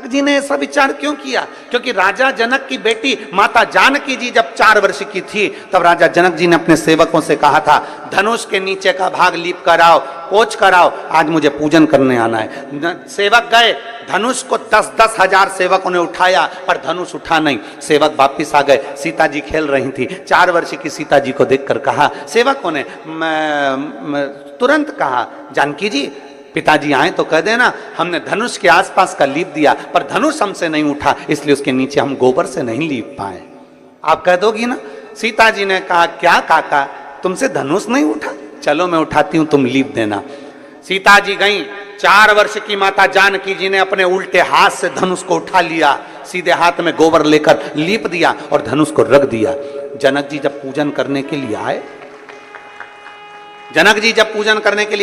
जी ने ऐसा विचार क्यों किया? क्योंकि राजा जनक की बेटी माता जानकी जी जब 4 वर्ष की थी तब राजा जनक जी ने अपने सेवकों से कहा था, धनुष के नीचे का भाग लीप कराओ, पोंछ कराओ, आज मुझे पूजन करने आना है। सेवक गए, धनुष को 10-10 हजार सेवकों ने उठाया पर धनुष उठा नहीं। सेवक वापिस आ गए, सीता जी खेल रही थी। 4 वर्ष की सीता जी को देखकर कहा, सेवकों ने तुरंत कहा, जानकी जी पिताजी आए तो कह देना हमने धनुष के आसपास का लीप दिया पर धनुष हमसे नहीं उठा, इसलिए उसके नीचे हम गोबर से नहीं लीप पाए। आप कह दोगी ना? सीता जी ने कहा, क्या काका तुमसे धनुष नहीं उठा? चलो मैं उठाती हूं, तुम लीप देना। सीता जी गई, 4 वर्ष की माता जानकी जी ने अपने उल्टे हाथ से धनुष को उठा लिया, सीधे हाथ में गोबर लेकर लीप दिया और धनुष को रख दिया। जनक जी जब पूजन करने के लिए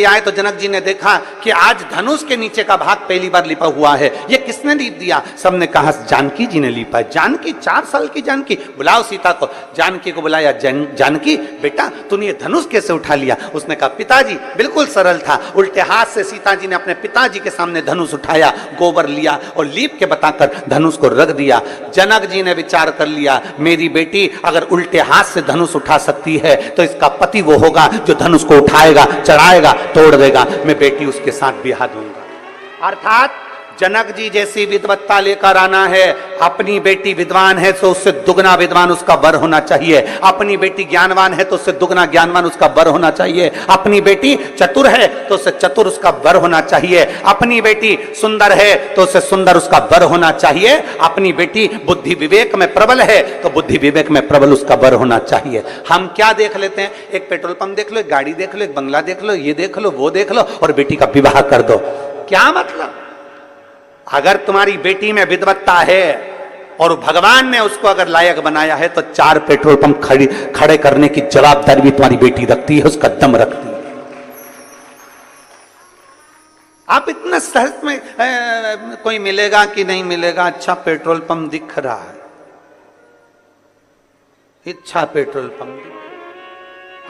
आए, तो जनक जी ने देखा कि आज धनुष के नीचे का भाग पहली बार लिपा हुआ है। ये किसने लीप दिया? सबने कहा जानकी जी ने लिपा है। जानकी, 4 साल की जानकी, बुलाओ सीता को। जानकी को बुलाया, जानकी बेटा तूने ये धनुष कैसे उठा लिया? उसने कहा पिताजी बिल्कुल सरल था, उल्टे हाथ से सीता जी ने अपने पिताजी के सामने धनुष उठाया, गोबर लिया और लीप के बताकर धनुष को रख दिया। जनक जी ने विचार कर लिया, मेरी बेटी अगर उल्टे हाथ से धनुष उठा सकती है तो इसका पति वो होगा जो धनुष को उठाएगा, चढ़ाएगा, तोड़ देगा, मैं बेटी उसके साथ ब्याह दूंगा। अर्थात जनक जी जैसी विद्वत्ता लेकर आना है। अपनी बेटी विद्वान है तो उससे दुगना विद्वान उसका वर होना चाहिए। अपनी बेटी ज्ञानवान है तो उससे दुगना ज्ञानवान उसका वर होना चाहिए। अपनी बेटी चतुर है तो उससे चतुर उसका वर होना चाहिए। अपनी बेटी सुंदर है तो उससे सुंदर उसका वर होना चाहिए। अपनी बेटी बुद्धि विवेक में प्रबल है तो बुद्धि विवेक में प्रबल उसका वर होना चाहिए। हम क्या देख लेते हैं? एक पेट्रोल पंप देख लो, एक गाड़ी देख लो, एक बंगला देख लो, ये देख लो, वो देख लो और बेटी का विवाह कर दो। क्या मतलब? अगर तुम्हारी बेटी में विद्वत्ता है और भगवान ने उसको अगर लायक बनाया है तो 4 पेट्रोल पंप खड़े करने की जवाबदारी भी तुम्हारी बेटी रखती है, उसका दम रखती है। आप इतना सहज में कोई मिलेगा कि नहीं मिलेगा, अच्छा पेट्रोल पंप दिख रहा है, अच्छा पेट्रोल पंप,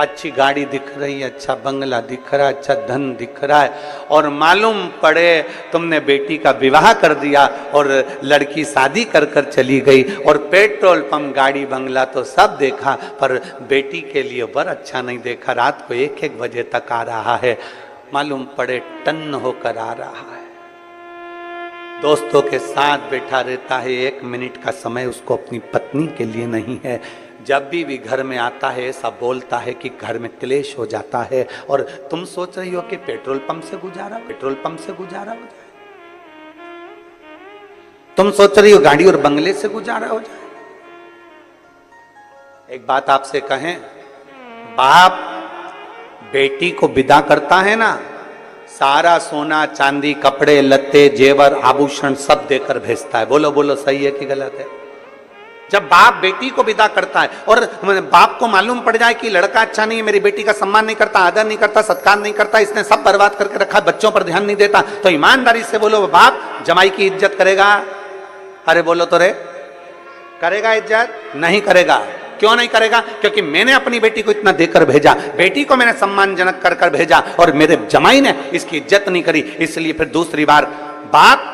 अच्छी गाड़ी दिख रही है, अच्छा बंगला दिख रहा है, अच्छा धन दिख रहा है, और मालूम पड़े तुमने बेटी का विवाह कर दिया और लड़की शादी कर कर चली गई और पेट्रोल पंप, गाड़ी, बंगला तो सब देखा पर बेटी के लिए वर अच्छा नहीं देखा। रात को 1-1 बजे तक आ रहा है, मालूम पड़े टन्न होकर आ रहा है, दोस्तों के साथ बैठा रहता है, 1 मिनट का समय उसको अपनी पत्नी के लिए नहीं है। जब भी घर में आता है ऐसा बोलता है कि घर में क्लेश हो जाता है और तुम सोच रही हो कि पेट्रोल पंप से गुजारा हो जाए, तुम सोच रही हो गाड़ी और बंगले से गुजारा हो जाए। एक बात आपसे कहें, बाप बेटी को विदा करता है ना, सारा सोना चांदी, कपड़े लत्ते, जेवर, आभूषण सब देकर भेजता है। बोलो बोलो, सही है कि गलत है? जब बाप बेटी को विदा करता है और बाप को मालूम पड़ जाए कि लड़का अच्छा नहीं है, मेरी बेटी का सम्मान नहीं करता, आदर नहीं करता, सत्कार नहीं करता, इसने सब बर्बाद करके रखा, बच्चों पर ध्यान नहीं देता, तो ईमानदारी से बोलो, बाप जमाई की इज्जत करेगा? अरे बोलो तो रे, करेगा इज्जत? नहीं करेगा। क्यों नहीं करेगा? क्योंकि मैंने अपनी बेटी को इतना देकर भेजा, बेटी को मैंने सम्मानजनक कर कर भेजा और मेरे जमाई ने इसकी इज्जत नहीं करी, इसलिए फिर दूसरी बार बाप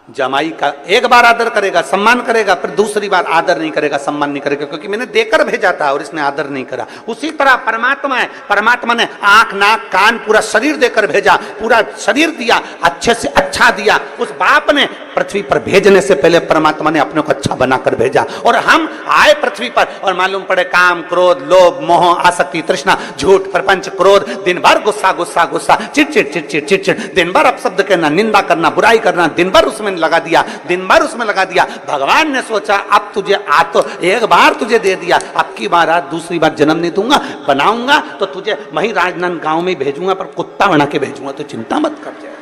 जमाई का एक बार आदर करेगा, सम्मान करेगा, फिर दूसरी बार आदर नहीं करेगा, सम्मान नहीं करेगा, क्योंकि मैंने देकर भेजा था और इसने आदर नहीं करा। उसी तरह परमात्मा है, परमात्मा ने आंख, नाक, कान, पूरा शरीर देकर भेजा, पूरा शरीर दिया, अच्छे से अच्छा दिया। उस बाप ने पृथ्वी पर भेजने से पहले परमात्मा ने अपने को अच्छा बनाकर भेजा और हम आए पृथ्वी पर और मालूम पड़े काम, क्रोध, लोभ, मोह, आसक्ति, तृष्णा, झूठ, प्रपंच, क्रोध, दिन भर गुस्सा गुस्सा गुस्सा, चिड़चिड़ चिड़चिड़ चिड़चिड़, दिन भर अपशब्द कहना, निंदा करना, बुराई करना, दिन भर उसमें लगा दिया, दिन भर उसमें लगा दिया। भगवान ने सोचा अब तुझे आ तो एक बार तुझे दे दिया, अब की बार आज दूसरी बार जन्म नहीं दूंगा, बनाऊंगा तो तुझे वहीं राजनांद गांव में भेजूंगा, पर कुत्ता बना के भेजूंगा, तो चिंता मत कर। जाए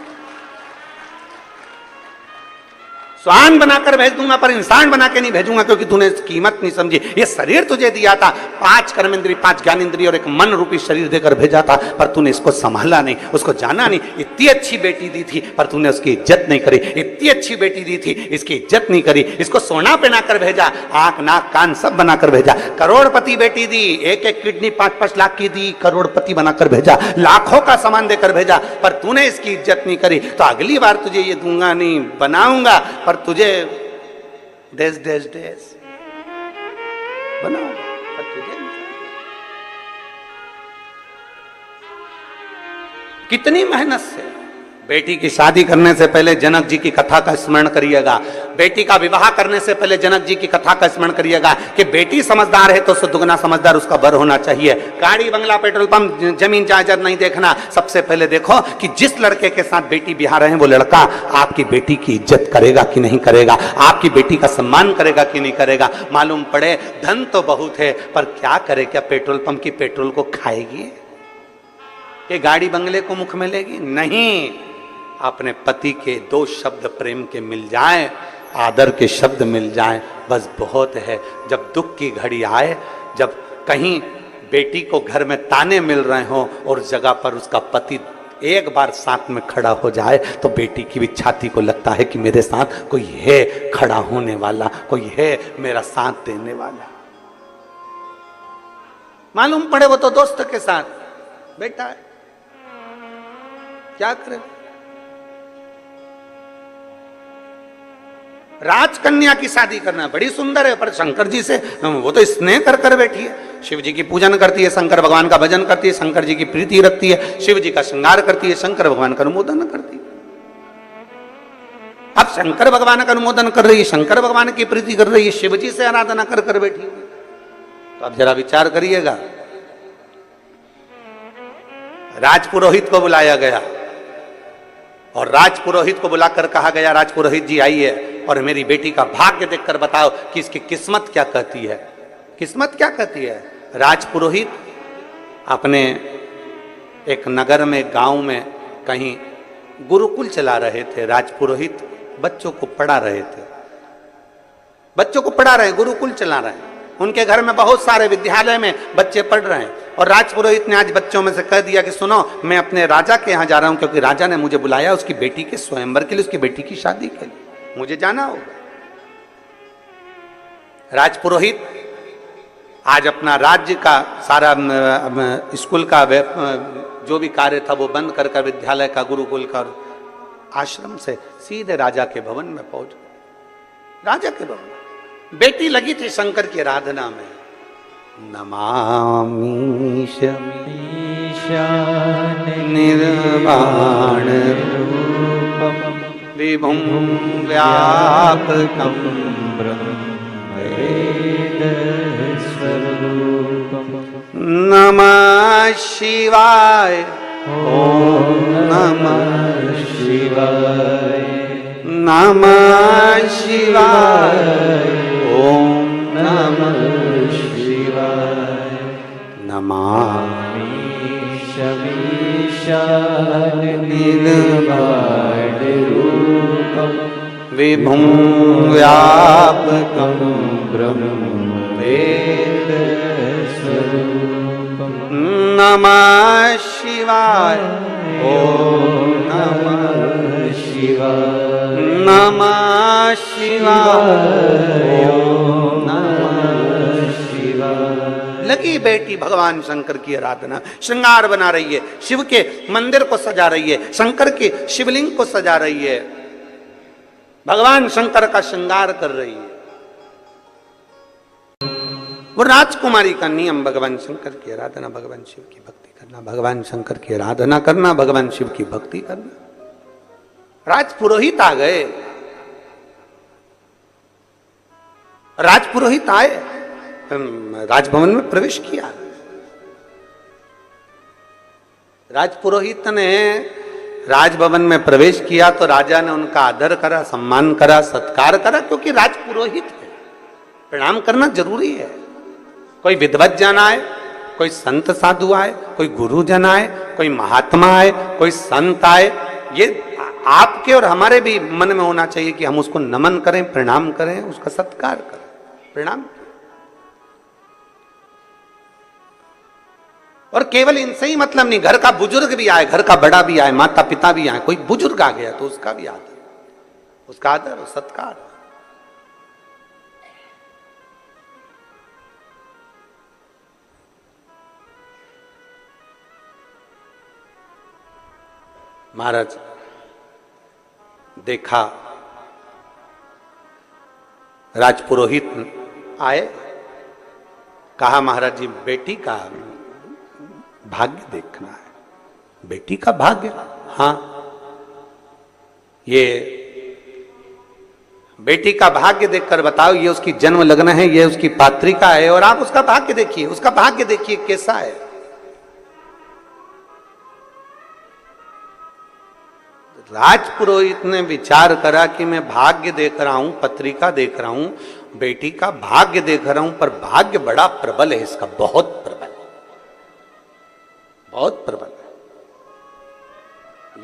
स्वान बनाकर भेज दूंगा पर इंसान बना के नहीं भेजूंगा, क्योंकि तूने कीमत नहीं समझी। ये शरीर तुझे दिया था, 5 कर्मेंद्रिय, 5 ज्ञानेंद्रिय और एक मन रूपी शरीर देकर भेजा था, पर तूने इसको संभाला नहीं, उसको जाना नहीं। इतनी अच्छी बेटी दी थी पर तूने उसकी इज्जत नहीं करी। इतनी अच्छी बेटी दी थी, इसकी इज्जत नहीं करी। इसको सोना पहनाकर भेजा, आंख नाक कान सब बनाकर भेजा। करोड़पति बेटी दी, एक एक किडनी 5-5 लाख की दी, करोड़पति बनाकर भेजा, लाखों का सामान देकर भेजा, पर तूने इसकी इज्जत नहीं करी। तो अगली बार तुझे ये दूंगा नहीं, बनाऊंगा पर तुझे देश देश देश बनाऊंगा पर तुझे नहीं। कितनी मेहनत से बेटी की शादी करने से पहले जनक जी की कथा का स्मरण करिएगा। बेटी का विवाह करने से पहले जनक जी की कथा का स्मरण करिएगा कि बेटी समझदार है तो उससे दुगना समझदार उसका वर होना चाहिए। गाड़ी बंगला पेट्रोल पंप जमीन जायदाद नहीं देखना, सबसे पहले देखो कि जिस लड़के के साथ बेटी बिहार रहे हैं वो लड़का आपकी बेटी की इज्जत करेगा कि नहीं करेगा, आपकी बेटी का सम्मान करेगा कि नहीं करेगा। मालूम पड़े धन तो बहुत है पर क्या करे, क्या पेट्रोल पंप की पेट्रोल को खाएगी कि गाड़ी बंगले को मुख में लेगी? नहीं। अपने पति के 2 शब्द प्रेम के मिल जाएं, आदर के शब्द मिल जाएं, बस बहुत है। जब दुख की घड़ी आए, जब कहीं बेटी को घर में ताने मिल रहे हों और जगह पर उसका पति एक बार साथ में खड़ा हो जाए तो बेटी की भी छाती को लगता है कि मेरे साथ कोई है खड़ा होने वाला, कोई है मेरा साथ देने वाला। मालूम पड़े वो तो दोस्त के साथ बेटा है, क्या करे। राजकन्या की शादी करना बड़ी सुंदर है पर शंकर जी से वो तो स्नेह कर कर बैठी है। शिव जी की पूजन करती है, शंकर भगवान का भजन करती है, शंकर जी की प्रीति रखती है, शिव जी का श्रृंगार करती है, शंकर भगवान का अनुमोदन करती है। अब शंकर भगवान का अनुमोदन कर रही है, शंकर भगवान की प्रीति कर रही है, शिव जी से आराधना कर कर बैठी है। तो अब जरा विचार करिएगा। राजपुरोहित को बुलाया गया और राजपुरोहित को बुलाकर कहा गया, राजपुरोहित जी आइए और मेरी बेटी का भाग्य देखकर बताओ कि इसकी किस्मत क्या कहती है। किस्मत क्या कहती है? राजपुरोहित अपने एक नगर में, गांव में कहीं गुरुकुल चला रहे थे। राजपुरोहित बच्चों को पढ़ा रहे थे, बच्चों को पढ़ा रहे हैं, गुरुकुल चला रहे हैं। उनके घर में बहुत सारे विद्यालय में बच्चे पढ़ रहे हैं और राजपुरोहित ने आज बच्चों में से कह दिया कि सुनो, मैं अपने राजा के यहाँ जा रहा हूं क्योंकि राजा ने मुझे बुलाया उसकी बेटी के स्वयंवर के लिए, उसकी बेटी की शादी के लिए मुझे जाना होगा। राजपुरोहित आज अपना राज्य का सारा स्कूल का जो भी कार्य था वो बंद कर विद्यालय का, गुरुकुल का, आश्रम से सीधे राजा के भवन में पहुंच गए। राजा के भवन बेटी लगी थी शंकर की आराधना में। नमामि निर्वाण रूपम विभुं व्यापकं ब्रह्मवेदस्वरूपम्। नमः शिवाय, ओम नमः शिवाय, नमः शिवाय, ओम नमः शिवाय। नमामि शमीशान निर्वाण रूपम विभुं व्यापकं ब्रह्मवेदस्वरूपम्। नमः शिवाय, ओम नमः शिवाय, नमः शिवाय, ओम नमः शिवाय। लगी बेटी भगवान शंकर की आराधना, श्रृंगार बना रही है, शिव के मंदिर को सजा रही है, शंकर के शिवलिंग को सजा रही है, भगवान शंकर का श्रृंगार कर रही है। वो राजकुमारी का नियम भगवान शंकर की आराधना, भगवान शिव की भक्ति करना, भगवान शंकर की आराधना करना, भगवान शिव की भक्ति करना। राजपुरोहित आ गए, राजपुरोहित आए, राजभवन में प्रवेश किया। राजपुरोहित ने राजभवन में प्रवेश किया तो राजा ने उनका आदर करा, सम्मान करा, सत्कार करा, क्योंकि राजपुरोहित है, प्रणाम करना जरूरी है। कोई विद्वत जन आए, कोई संत साधु आए, कोई गुरुजन आए, कोई महात्मा आए, कोई संत आए, ये आपके और हमारे भी मन में होना चाहिए कि हम उसको नमन करें, प्रणाम करें, उसका सत्कार करें, प्रणाम करें। और केवल इनसे ही मतलब नहीं, घर का बुजुर्ग भी आए, घर का बड़ा भी आए, माता पिता भी आए, कोई बुजुर्ग आ गया तो उसका भी आदर, उसका आदर और सत्कार। महाराज देखा, राजपुरोहित आए, कहा महाराज जी बेटी का भाग्य देखना है। बेटी का भाग्य? हाँ, ये बेटी का भाग्य देखकर बताओ, ये उसकी जन्म लग्न है, ये उसकी पात्रिका है, और आप उसका भाग्य देखिए, उसका भाग्य देखिए कैसा है। राजपुरोहित ने विचार करा कि मैं भाग्य देख रहा हूं, पत्रिका देख रहा हूं, बेटी का भाग्य देख रहा हूं, पर भाग्य बड़ा प्रबल है इसका, बहुत प्रबल, बहुत प्रबल है।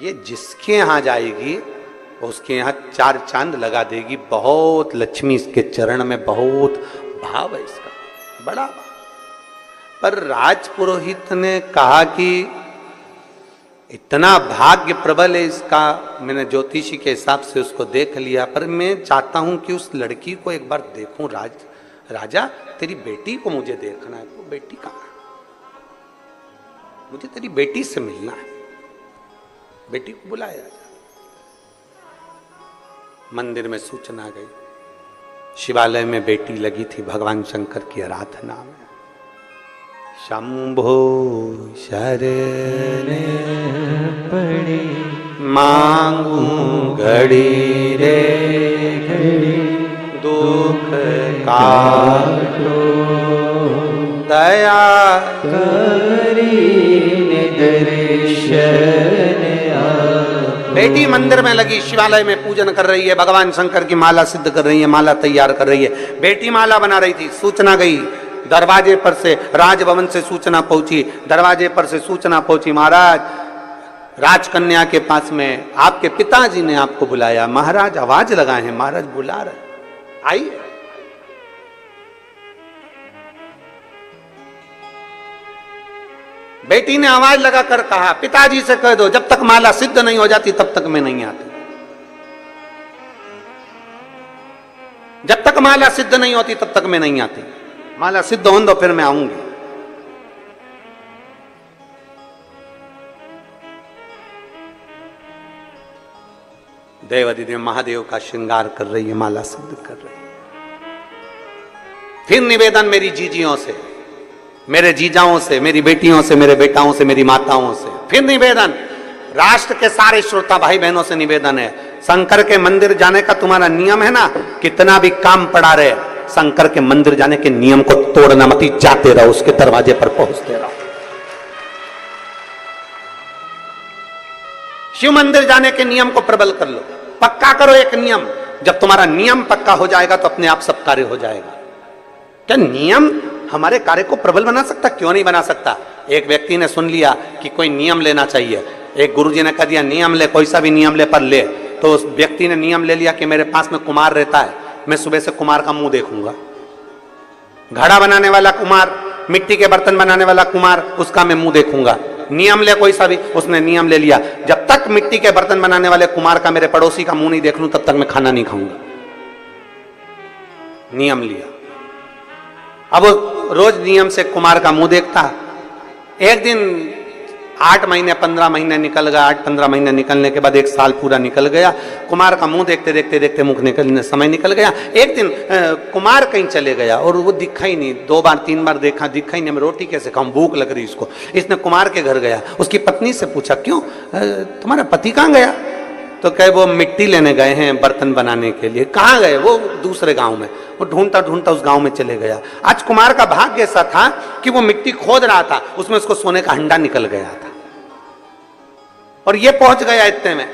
ये जिसके यहां जाएगी उसके यहां चार चांद लगा देगी। बहुत लक्ष्मी इसके चरण में, बहुत भाव है इसका, बड़ा भाव। पर राजपुरोहित ने कहा कि इतना भाग्य प्रबल है इसका, मैंने ज्योतिषी के हिसाब से उसको देख लिया, पर मैं चाहता हूं कि उस लड़की को एक बार देखूं। राजा तेरी बेटी को मुझे देखना है। तो बेटी कहां है? मुझे तेरी बेटी से मिलना है। बेटी को बुलाया राजा। मंदिर में सूचना गई, शिवालय में बेटी लगी थी भगवान शंकर की आराधना में। शंभो शरण पड़े मांगू घड़ी रे घड़ी, दुख काटो दया करी दर्शन। बेटी मंदिर में लगी, शिवालय में पूजन कर रही है, भगवान शंकर की माला सिद्ध कर रही है, माला तैयार कर रही है। बेटी माला बना रही थी, सूचना गई दरवाजे पर से, राजभवन से सूचना पहुंची, दरवाजे पर से सूचना पहुंची, महाराज राजकन्या के पास में आपके पिताजी ने आपको बुलाया। महाराज आवाज लगाए हैं, महाराज बुला रहे, आइए। बेटी ने आवाज लगाकर कहा, पिताजी से कह दो जब तक माला सिद्ध नहीं हो जाती तब तक मैं नहीं आती। जब तक माला सिद्ध नहीं होती तब तक मैं नहीं आती। माला सिद्ध हो दो फिर मैं आऊंगी। देवाधिदेव महादेव का श्रृंगार कर रही है, माला सिद्ध कर रही है। फिर निवेदन मेरी जीजियों से, मेरे जीजाओं से, मेरी बेटियों से, मेरे बेटाओं से, मेरी माताओं से, फिर निवेदन, राष्ट्र के सारे श्रोता भाई बहनों से निवेदन है, शंकर के मंदिर जाने का तुम्हारा नियम है ना, कितना भी काम पड़ा रहे, शंकर के मंदिर जाने के नियम को तोड़ना मत, जाते रहो, उसके दरवाजे पर पहुंचते रहो। शिव मंदिर जाने के नियम को प्रबल कर लो, पक्का करो एक नियम। जब तुम्हारा नियम पक्का हो जाएगा तो अपने आप सब कार्य हो जाएगा। क्या नियम हमारे कार्य को प्रबल बना सकता? क्यों नहीं बना सकता। एक व्यक्ति ने सुन लिया कि कोई नियम लेना चाहिए, एक गुरुजी ने कह दिया नियम ले, कोई सा भी नियम ले, पर ले। तो उस व्यक्ति ने नियम ले लिया कि मेरे पास में कुमार रहता है, मैं सुबह से कुमार का मुंह देखूंगा। घड़ा बनाने वाला कुमार, मिट्टी के बर्तन बनाने वाला कुमार, उसका मैं मुंह देखूंगा। नियम ले कोई सा भी, उसने नियम ले लिया, जब तक मिट्टी के बर्तन बनाने वाले कुमार का, मेरे पड़ोसी का मुंह नहीं देख लूं तब तक मैं खाना नहीं खाऊंगा। नियम लिया। अब रोज नियम से कुमार का मुंह देखता। एक दिन 8 महीने 15 महीने निकल गया, 8-15 महीने निकलने के बाद 1 साल पूरा निकल गया। कुमार का मुंह देखते देखते देखते मुख निकलने समय निकल गया। एक दिन कुमार कहीं चले गया और वो दिखा ही नहीं, 2 बार 3 बार देखा, दिखा ही नहीं। मैं रोटी कैसे खाऊं, भूख लग रही इसको। इसने कुमार के घर गया, उसकी पत्नी से पूछा क्यों तुम्हारा पति कहाँ गया? तो कहे वो मिट्टी लेने गए हैं बर्तन बनाने के लिए। कहाँ गए? वो दूसरे गांव में। वो ढूंढता ढूंढता उस गांव में चले गया। आज कुमार का भाग्य ऐसा था कि वो मिट्टी खोद रहा था, उसमें उसको सोने का हंडा निकल गया था और ये पहुंच गया इतने में।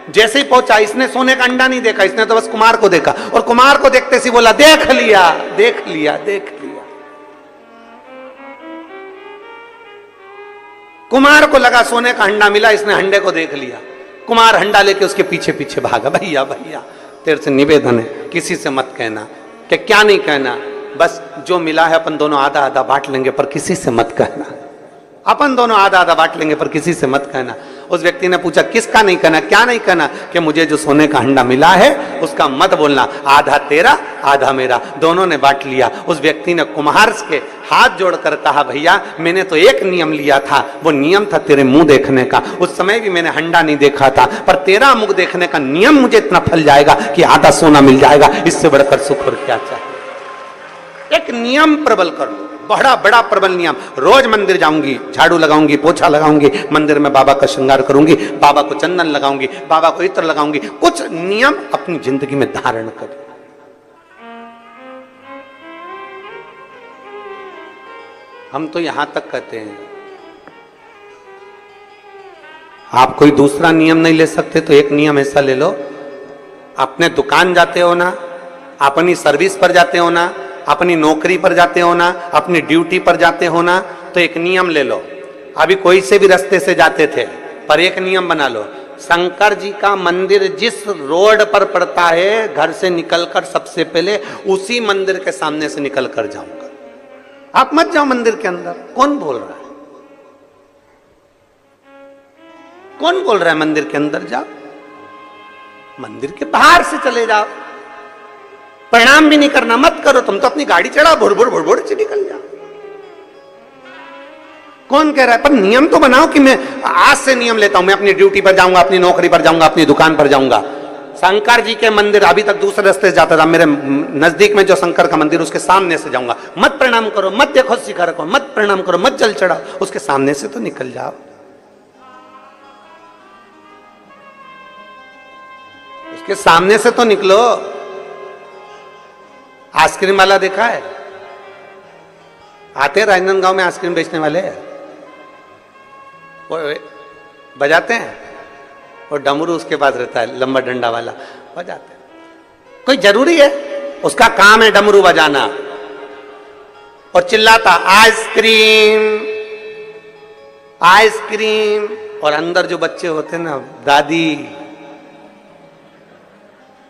जैसे ही पहुंचा, इसने सोने का अंडा नहीं देखा, इसने तो बस कुमार को देखा और कुमार को देखते सी बोला देख लिया देख लिया देख लिया। कुमार को लगा सोने का हंडा मिला, इसने हंडे को देख लिया। कुमार हंडा लेके उसके पीछे पीछे भागा, भैया भैया तेरे से निवेदन है किसी से मत कहना। क्या नहीं कहना, बस जो मिला है अपन दोनों आधा आधा बांट लेंगे पर किसी से मत कहना, अपन दोनों आधा आधा बांट लेंगे पर किसी से मत कहना। उस व्यक्ति ने पूछा किसका नहीं कहना, क्या नहीं कहना? कि मुझे जो सोने का हंडा मिला है उसका मत बोलना, आधा तेरा आधा मेरा, दोनों ने बांट लिया। उस व्यक्ति ने कुम्हार के हाथ जोड़कर कहा भैया मैंने तो एक नियम लिया था, वो नियम था तेरे मुंह देखने का, उस समय भी मैंने हंडा नहीं देखा था, पर तेरा मुंह देखने का नियम मुझे इतना फल जाएगा कि आधा सोना मिल जाएगा, इससे बढ़कर सुख और क्या चाहिए। एक नियम प्रबल कर लो, बड़ा बड़ा प्रबल नियम। रोज मंदिर जाऊंगी, झाड़ू लगाऊंगी, पोछा लगाऊंगी, मंदिर में बाबा का श्रृंगार करूंगी, बाबा को चंदन लगाऊंगी, बाबा को इत्र लगाऊंगी, कुछ नियम अपनी जिंदगी में धारण करें। हम तो यहां तक कहते हैं आप कोई दूसरा नियम नहीं ले सकते तो एक नियम ऐसा ले लो, अपने दुकान जाते हो ना, अपनी सर्विस पर जाते हो ना, अपनी नौकरी पर जाते हो ना, अपनी ड्यूटी पर जाते हो ना, तो एक नियम ले लो। अभी कोई से भी रास्ते से जाते थे पर एक नियम बना लो, शंकर जी का मंदिर जिस रोड पर पड़ता है घर से निकलकर सबसे पहले उसी मंदिर के सामने से निकल कर जाऊंगा। आप मत जाओ मंदिर के अंदर। कौन बोल रहा है? कौन बोल रहा है मंदिर के अंदर जाओ? मंदिर के बाहर से चले जाओ, प्रणाम भी नहीं करना मत करो, तुम तो अपनी गाड़ी चढ़ाओ, भुड़ से निकल जाओ। कौन कह रहा है? पर नियम तो बनाओ कि मैं आज से नियम लेता हूं, मैं अपनी ड्यूटी पर जाऊंगा, अपनी नौकरी पर जाऊंगा, अपनी दुकान पर जाऊंगा। शंकर जी के मंदिर अभी तक दूसरे रास्ते से जाता था, मेरे नजदीक में जो शंकर का मंदिर उसके सामने से जाऊंगा। मत प्रणाम करो, मत देखो शिखर को, मत प्रणाम करो, मत जल चढ़ाओ, उसके सामने से तो निकल जाओ। उसके सामने से तो निकलो। आइसक्रीम वाला देखा है? आते राजनांदगांव में आइसक्रीम बेचने वाले वो बजाते हैं, और डमरू उसके पास रहता है लंबा डंडा वाला, बजाते हैं। कोई जरूरी है? उसका काम है डमरू बजाना और चिल्लाता आइसक्रीम आइसक्रीम, और अंदर जो बच्चे होते हैं ना, दादी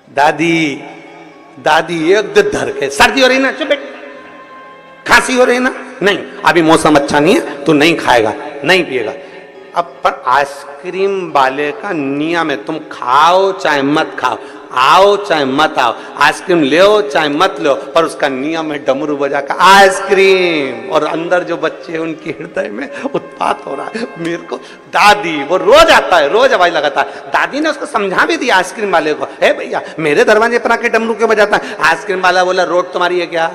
दादी दादी एक धर के, सर्दी हो रही ना, चुप बैठ, खांसी हो रही ना, नहीं अभी मौसम अच्छा नहीं है, तू नहीं खाएगा, नहीं पिएगा। अब पर आइसक्रीम वाले का नियम है, तुम खाओ चाहे मत खाओ, आओ चाहे मत आओ, आइसक्रीम ले चाहे मत लो, पर उसका नियम है डमरू बजा का आइसक्रीम। और अंदर जो बच्चे हैं उनके हृदय में उत्पात हो रहा है। मेरे को दादी, वो रोज आता है, रोज आवाज लगाता है। दादी ने उसको समझा भी दिया आइसक्रीम वाले को, हे भैया मेरे दरवाजे पर आके डमरू क्यों बजाता है? आइसक्रीम वाला बोला रोड तुम्हारी है क्या?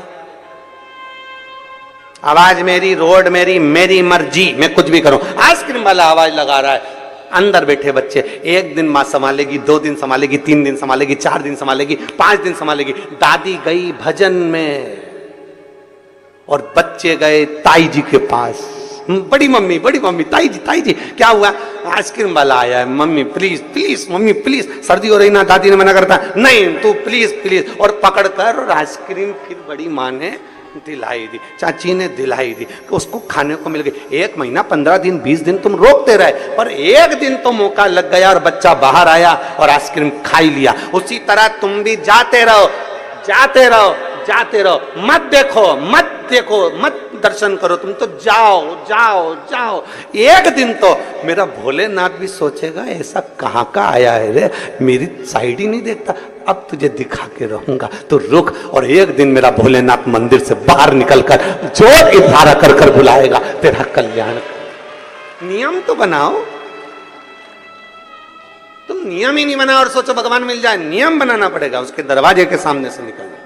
आवाज मेरी, रोड मेरी, मेरी मर्जी, मैं कुछ भी करूं। आइसक्रीम वाला आवाज लगा रहा है। अंदर बैठे बच्चे, एक दिन मां संभालेगी, 2 दिन संभालेगी, 3 दिन संभालेगी, 4 दिन संभालेगी, 5 दिन संभालेगी। दादी गई भजन में और बच्चे गए ताई जी के पास। बड़ी मम्मी ताई जी क्या हुआ? आइसक्रीम वाला आया है, mummy please please, mummy please, सर्दी हो रही ना। दादी ने मना करता, नहीं तू प्लीज प्लीज, और पकड़ कर और आइसक्रीम फिर बड़ी माँ ने दिलाई दी, चाची ने दिलाई दी, उसको खाने को मिल गई। 1 महीना 15 दिन 20 दिन तुम रोकते रहे, पर एक दिन तो मौका लग गया और बच्चा बाहर आया और आइसक्रीम खा ही लिया। उसी तरह तुम भी जाते रहो जाते रहो जाते रहो, मत देखो मत दर्शन करो, तुम तो जाओ जाओ जाओ। एक दिन तो मेरा भोलेनाथ भी सोचेगा ऐसा कहां का आया है रे, मेरी साइड ही नहीं देखता, अब तुझे दिखा के रहूंगा, तो रुक। और एक दिन मेरा भोलेनाथ मंदिर से बाहर निकलकर जोर इशारा कर कर बुलाएगा, तेरा कल्याण। नियम तो बनाओ। तुम नियम ही नहीं बनाओ और सोचो भगवान मिल जाए। नियम बनाना पड़ेगा, उसके दरवाजे के सामने से निकलना।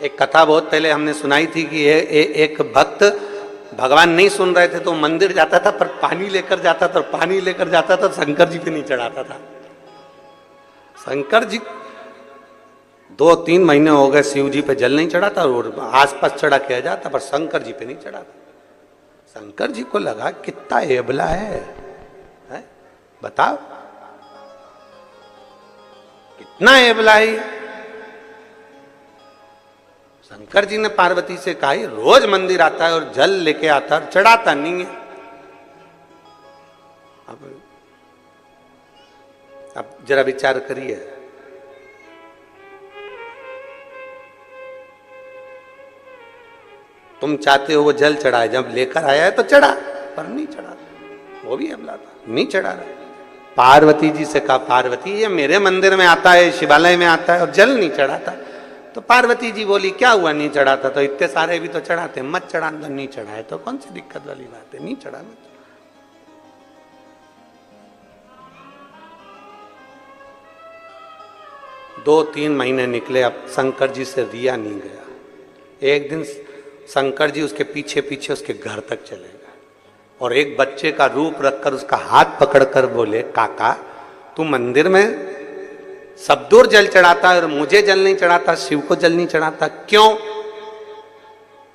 एक कथा बहुत पहले हमने सुनाई थी कि एक भक्त भगवान नहीं सुन रहे थे तो मंदिर जाता था, पर पानी लेकर जाता था, पानी लेकर जाता था, शंकर जी पे नहीं चढ़ाता था। शंकर जी 2-3 महीने हो गए शिव जी पे जल नहीं चढ़ाता, और आसपास चढ़ा किया जाता, पर शंकर जी पे नहीं चढ़ाता। शंकर जी को लगा कितना एबला है? बताओ कितना एबला है। शंकर जी ने पार्वती से कहा ये रोज मंदिर आता है और जल लेके आता है और चढ़ाता नहीं है। अब जरा विचार करिए, तुम चाहते हो वो जल चढ़ाए, जब लेकर आया है तो चढ़ा, पर नहीं चढ़ा, वो भी हमला था, नहीं चढ़ा रहा। पार्वती जी से कहा पार्वती ये मेरे मंदिर में आता है, शिवालय में आता है और जल नहीं चढ़ाता। तो पार्वती जी बोली क्या हुआ नहीं चढ़ाता, तो इतने सारे भी तो चढ़ाते, मत चढ़ाना, नहीं चढ़ाए तो कौन सी दिक्कत वाली बात है, नहीं चढ़ाना। दो तीन महीने निकले, अब शंकर जी से रिया नहीं गया। एक दिन शंकर जी उसके पीछे पीछे उसके घर तक चले गए और एक बच्चे का रूप रखकर उसका हाथ पकड़कर बोले काका तू मंदिर में सब दूर जल चढ़ाता है और मुझे जल नहीं चढ़ाता, शिव को जल नहीं चढ़ाता, क्यों?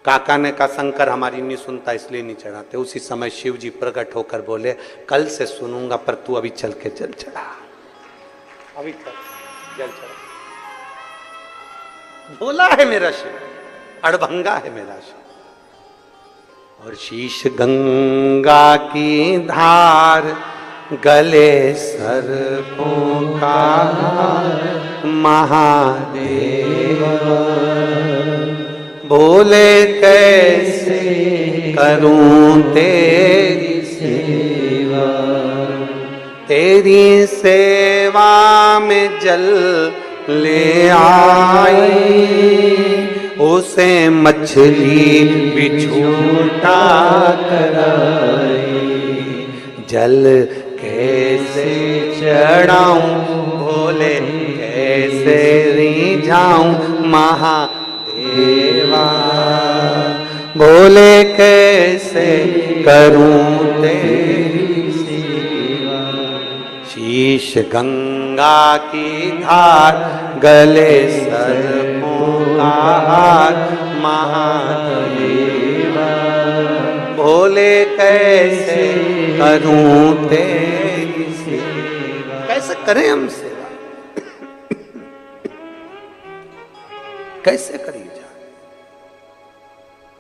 काका ने कहा शंकर हमारी नहीं सुनता इसलिए नहीं चढ़ाते। उसी समय शिव जी प्रकट होकर बोले कल से सुनूंगा, पर तू अभी चल के जल चढ़ा, अभी चल जल चढ़ा। बोला है मेरा शिव, अड़भंगा है मेरा शिव। और शीश गंगा की धार, गले सर्पों का महादेव, बोले कैसे करूं तेरी सेवा, तेरी सेवा में जल ले आई, उसे मछली भी झूठा कराई, जल कैसे चढ़ाऊं बोले कैसे रिझाऊं महादेवा, बोले कैसे करूं तेरी सेवा। शीश गंगा की धार, गले सर्पों का हार, महादेवा बोले कैसे करूं तेरी सेवा। कैसे करें हम सेवा, कैसे करिए जाए,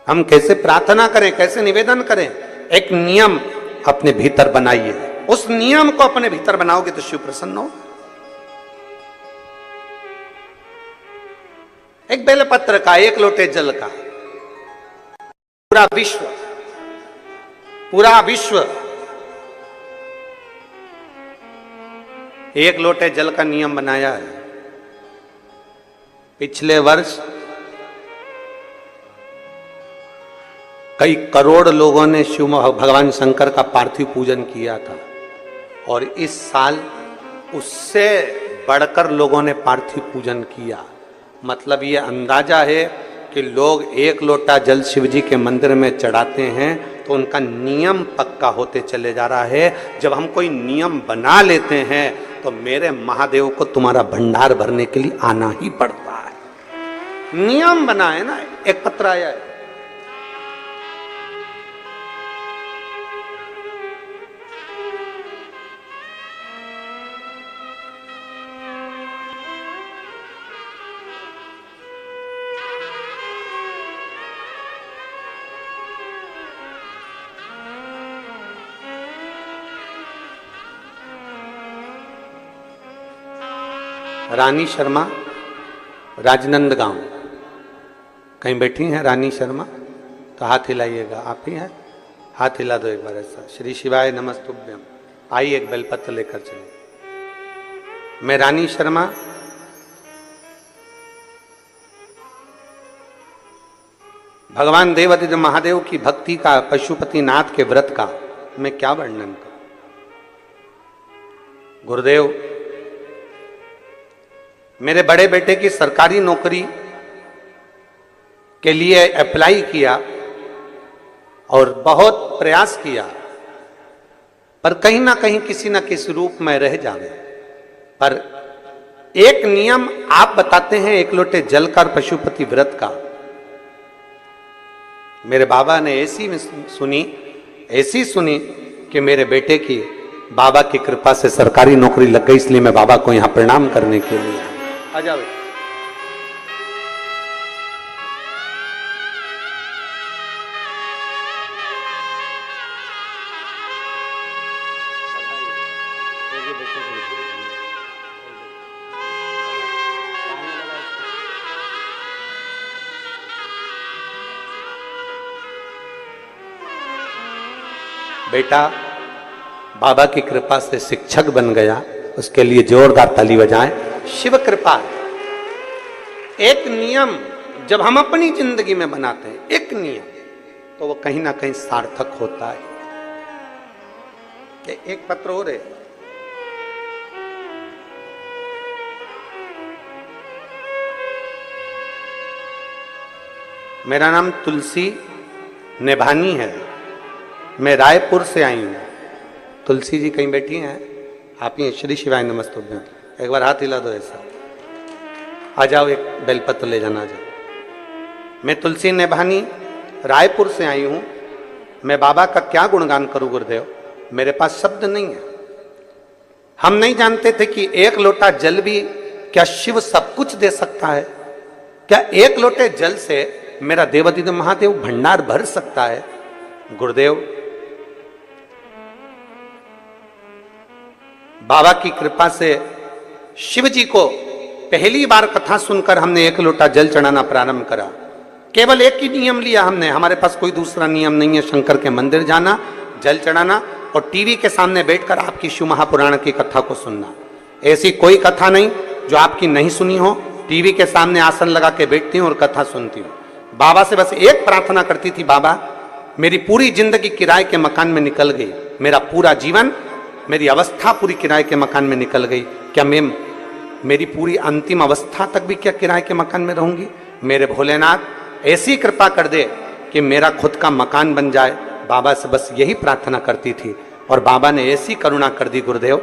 हम कैसे प्रार्थना करें, कैसे निवेदन करें? एक नियम अपने भीतर बनाइए, उस नियम को अपने भीतर बनाओगे तो शिव प्रसन्न हो। एक बेलपत्र का, एक लोटे जल का, पूरा विश्व एक लोटे जल का नियम बनाया है। पिछले वर्ष कई करोड़ लोगों ने शिव भगवान शंकर का पार्थिव पूजन किया था और इस साल उससे बढ़कर लोगों ने पार्थिव पूजन किया। मतलब ये अंदाजा है कि लोग एक लोटा जल शिव जी के मंदिर में चढ़ाते हैं तो उनका नियम पक्का होते चले जा रहा है। जब हम कोई नियम बना लेते हैं तो मेरे महादेव को तुम्हारा भंडार भरने के लिए आना ही पड़ता है। नियम बना है ना, एक पत्र आया है, रानी शर्मा, राजनंदगांव। कहीं बैठी हैं रानी शर्मा? तो हाथ हिलाइएगा। आप ही हैं? हाथ हिला दो एक बार ऐसा। श्री शिवाय नमस्तुभ्यम। आइए एक बेलपत्र लेकर चलिए। मैं रानी शर्मा भगवान देवादिदेव महादेव की भक्ति का, पशुपतिनाथ के व्रत का मैं क्या वर्णन करूं। गुरुदेव, मेरे बड़े बेटे की सरकारी नौकरी के लिए अप्लाई किया और बहुत प्रयास किया, पर कहीं ना कहीं किसी न किसी रूप में रह जावे। पर एक नियम आप बताते हैं एक लोटे जल का और पशुपति व्रत का। मेरे बाबा ने ऐसी सुनी कि मेरे बेटे की बाबा की कृपा से सरकारी नौकरी लग गई, इसलिए मैं बाबा को यहां प्रणाम करने के लिए आ जाओ। बेटा बाबा की कृपा से शिक्षक बन गया, उसके लिए जोरदार ताली बजाएं। शिव कृपा। एक नियम जब हम अपनी जिंदगी में बनाते हैं, एक नियम, तो वो कहीं ना कहीं सार्थक होता है। एक पत्र हो रहे, मेरा नाम तुलसी नेभानी है, मैं रायपुर से आई हूं। तुलसी जी कहीं बैठी हैं? आप ही श्री शिवाय नमस्तुभ्यं। एक बार हाथ हिला दो ऐसा। आ जाओ, एक बेलपत्र ले जाना। आ जाओ। मैं तुलसी नेभानी रायपुर से आई हूं। मैं बाबा का क्या गुणगान करूं गुरुदेव, मेरे पास शब्द नहीं है। हम नहीं जानते थे कि एक लोटा जल भी क्या शिव सब कुछ दे सकता है? क्या एक लोटे जल से मेरा देवादिदेव महादेव भंडार भर सकता है? गुरुदेव बाबा की कृपा से शिव जी को पहली बार कथा सुनकर हमने एक लोटा जल चढ़ाना प्रारंभ करा। केवल एक ही नियम लिया हमने, हमारे पास कोई दूसरा नियम नहीं है। शंकर के मंदिर जाना, जल चढ़ाना और टीवी के सामने बैठकर आपकी शिव महापुराण की कथा को सुनना। ऐसी कोई कथा नहीं जो आपकी नहीं सुनी हो। टीवी के सामने आसन लगा के बैठती हूँ और कथा सुनती हूँ। बाबा से बस एक प्रार्थना करती थी, बाबा मेरी पूरी जिंदगी किराए के मकान में निकल गई, मेरा पूरा जीवन, मेरी अवस्था पूरी किराए के मकान में निकल गई, क्या मैं मेरी पूरी अंतिम अवस्था तक भी क्या किराए के मकान में रहूंगी? मेरे भोलेनाथ ऐसी कृपा कर दे कि मेरा खुद का मकान बन जाए। बाबा से बस यही प्रार्थना करती थी और बाबा ने ऐसी करुणा कर दी गुरुदेव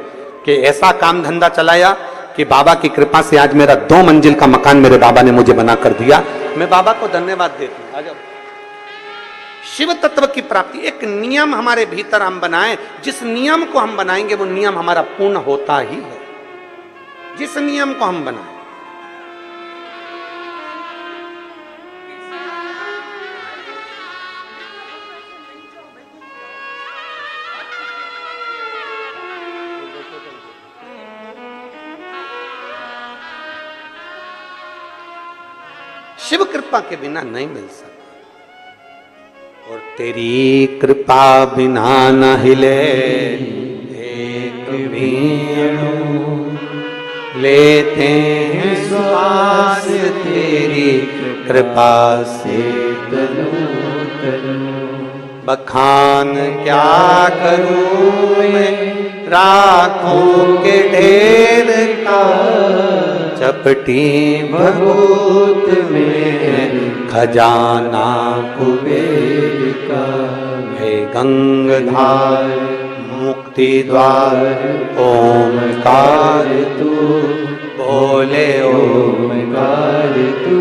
कि ऐसा काम धंधा चलाया कि बाबा की कृपा से आज मेरा 2 मंजिल का मकान मेरे बाबा ने मुझे बना कर दिया। मैं बाबा को धन्यवाद देती हूँ। आ जाओ। शिव तत्व की प्राप्ति, एक नियम हमारे भीतर हम बनाएं, जिस नियम को हम बनाएंगे वो नियम हमारा पूर्ण होता ही है। जिस नियम को हम बनाएं, शिव कृपा के बिना नहीं मिल सकता। और तेरी कृपा बिना न हिले एक भी अणु, लेते हैं श्वास तेरी कृपा से तनु तनु। बखान क्या करूं मैं राखों के ढेर का, चपटी भभूत में खजाना कुबेर का। है गंगाधार मुक्ति द्वार ओमकार तू, बोले ओमकार तू।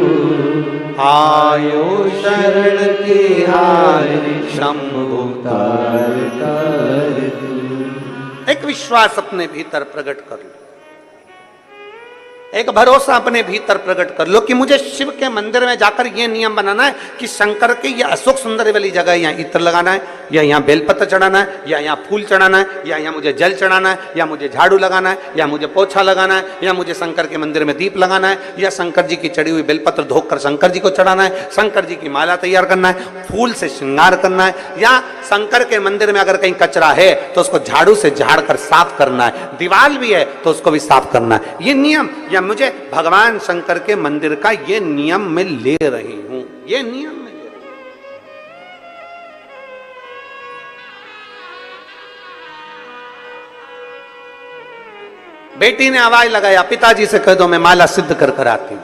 आयो शरण तिहारी शंभु तार तार तू। एक विश्वास अपने भीतर प्रकट कर लो, एक भरोसा अपने भीतर प्रकट कर लो कि मुझे शिव के मंदिर में जाकर यह नियम बनाना है कि शंकर की यह अशोक सुंदर वाली जगह यहाँ इत्र लगाना है, या यहाँ बेलपत्र चढ़ाना है, या यहाँ फूल चढ़ाना है, या यहाँ मुझे जल चढ़ाना है, या मुझे झाड़ू लगाना है, या मुझे पोछा लगाना है, या मुझे शंकर के मंदिर में दीप लगाना है, या शंकर जी की चढ़ी हुई बेलपत्र धोकर शंकर जी को चढ़ाना है, शंकर जी की माला तैयार करना है, फूल से श्रृंगार करना है, या शंकर के मंदिर में अगर कहीं कचरा है तो उसको झाड़ू से झाड़ कर साफ करना है, दीवार भी है तो उसको भी साफ करना है। ये नियम, या मुझे भगवान शंकर के मंदिर का ये नियम मैं ले रही हूं, ये नियम मैं ले रही हूं। बेटी ने आवाज लगाया, पिताजी से कह दो मैं माला सिद्ध कर कर आती हूं।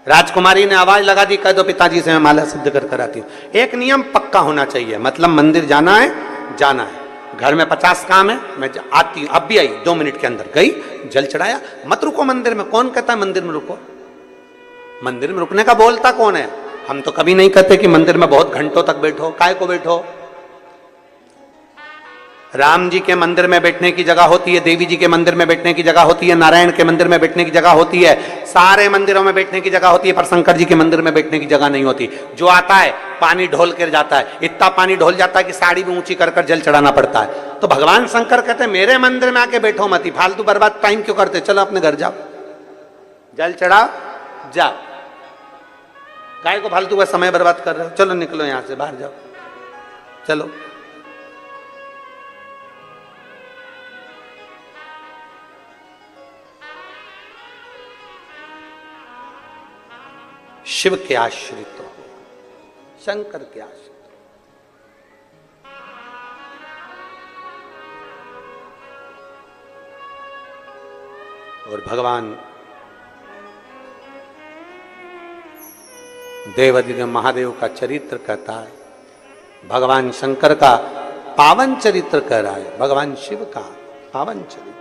राजकुमारी ने आवाज लगा दी, कह दो पिताजी से मैं माला सिद्ध कर कर आती हूं। एक नियम पक्का होना चाहिए, मतलब मंदिर जाना है, जाना है। घर में 50 काम है, मैं आती हूं, अब भी आई, 2 मिनट के अंदर गई, जल चढ़ाया, मत रुको मंदिर में। कौन कहता है मंदिर में रुको? मंदिर में रुकने का बोलता कौन है? हम तो कभी नहीं कहते कि मंदिर में बहुत घंटों तक बैठो। काय को बैठो? राम जी के मंदिर में बैठने की जगह होती है, देवी जी के मंदिर में बैठने की जगह होती है, नारायण के मंदिर में बैठने की जगह होती है, सारे मंदिरों में बैठने की जगह होती है, पर शंकर जी के मंदिर में बैठने की जगह नहीं होती। जो आता है पानी ढोल कर जाता है, इतना पानी ढोल जाता है कि साड़ी भी ऊंची कर जल चढ़ाना पड़ता है। तो भगवान शंकर कहते हैं मेरे मंदिर में आके बैठो मत, फालतू बर्बाद टाइम क्यों करते, चलो अपने घर जाओ, जल चढ़ाओ जाओ, काय को फालतू का समय बर्बाद कर रहे हो, चलो निकलो यहां से, बाहर जाओ, चलो। शिव के आश्रित हो, शंकर के आश्रित हो। और भगवान देवाधिदेव महादेव का चरित्र कहता है, भगवान शंकर का पावन चरित्र कह रहा है, भगवान शिव का पावन चरित्र।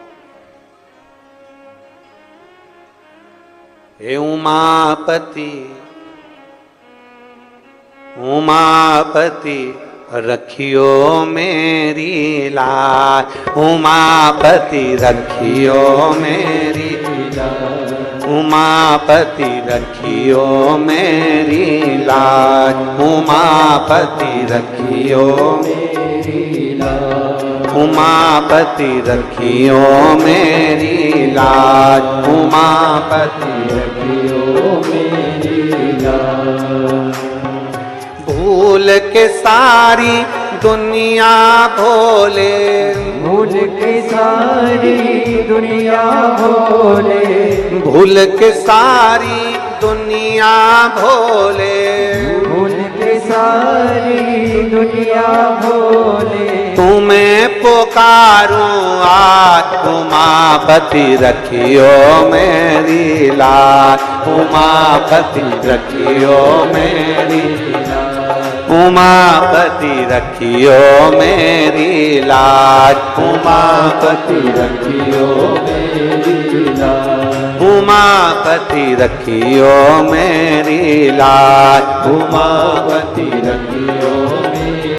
हे उमापति उमापति रखियो मेरी लाज, उमापति रखियो मेरी लाज, उमापति रखियो मेरी लाज, उमापति रखियो मेरी लाज, उमापति रखियो मेरी लाज, उमापति रखियो मेरी लाज। भूल के सारी दुनिया भोले, भूल के सारी दुनिया भोले, भूल के सारी दुनिया भोले, भूल के सारी दुनिया भोले, तुम्हें पुकारूं आज, उमापति रखियो मेरी लाज, उमापति रखियो मेरी लाज, उमापति रखियो मेरी लाज, उमापति रखियो मेरी लाज, उमापति रखियो मेरी लाज, उमापति रखियो